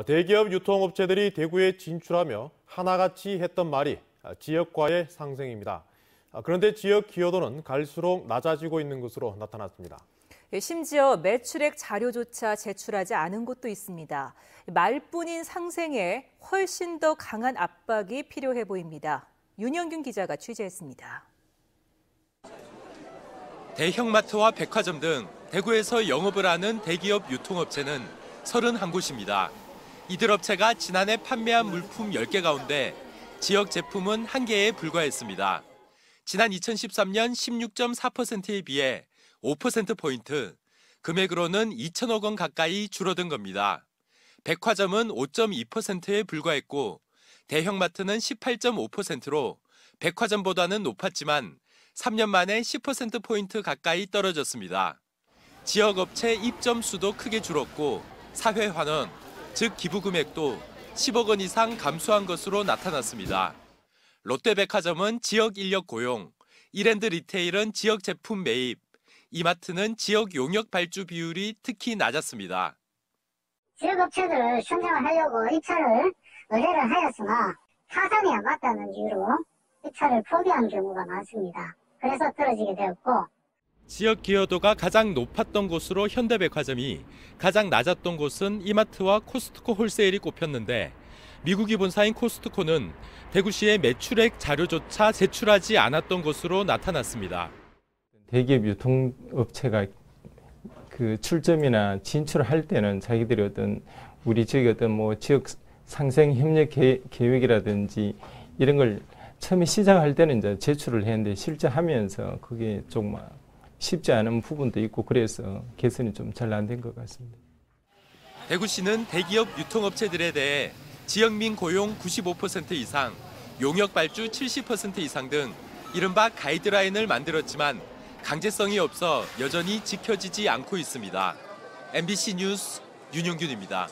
대기업 유통업체들이 대구에 진출하며 하나같이 했던 말이 지역과의 상생입니다. 그런데 지역 기여도는 갈수록 낮아지고 있는 것으로 나타났습니다. 심지어 매출액 자료조차 제출하지 않은 곳도 있습니다. 말뿐인 상생에 훨씬 더 강한 압박이 필요해 보입니다. 윤영균 기자가 취재했습니다. 대형마트와 백화점 등 대구에서 영업을 하는 대기업 유통업체는 31곳입니다. 이들 업체가 지난해 판매한 물품 10개 가운데 지역 제품은 1개에 불과했습니다. 지난 2013년 16.4%에 비해 5%포인트, 금액으로는 2천억 원 가까이 줄어든 겁니다. 백화점은 5.2%에 불과했고 대형마트는 18.5%로 백화점보다는 높았지만 3년 만에 10%포인트 가까이 떨어졌습니다. 지역업체 입점 수도 크게 줄었고 사회 환원, 즉 기부 금액도 10억 원 이상 감소한 것으로 나타났습니다. 롯데백화점은 지역 인력 고용, 이랜드 리테일은 지역 제품 매입, 이마트는 지역 용역 발주 비율이 특히 낮았습니다. 지역업체들 선정을 하려고 입찰을 의뢰를 하였으나 타산이 안 맞다는 이유로 입찰을 포기한 경우가 많습니다. 그래서 떨어지게 되었고, 지역 기여도가 가장 높았던 곳으로 현대백화점이, 가장 낮았던 곳은 이마트와 코스트코 홀세일이 꼽혔는데 미국이 본사인 코스트코는 대구시의 매출액 자료조차 제출하지 않았던 것으로 나타났습니다. 대기업 유통업체가 그 출점이나 진출할 때는 자기들이 어떤 우리 지역의 어떤 지역 상생 협력 계획이라든지 이런 걸 처음에 시작할 때는 이제 제출을 했는데 실제 하면서 그게 좀 쉽지 않은 부분도 있고 그래서 개선이 좀 잘 안 된 것 같습니다. 대구시는 대기업 유통업체들에 대해 지역민 고용 95% 이상, 용역 발주 70% 이상 등 이른바 가이드라인을 만들었지만 강제성이 없어 여전히 지켜지지 않고 있습니다. MBC 뉴스 윤영균입니다.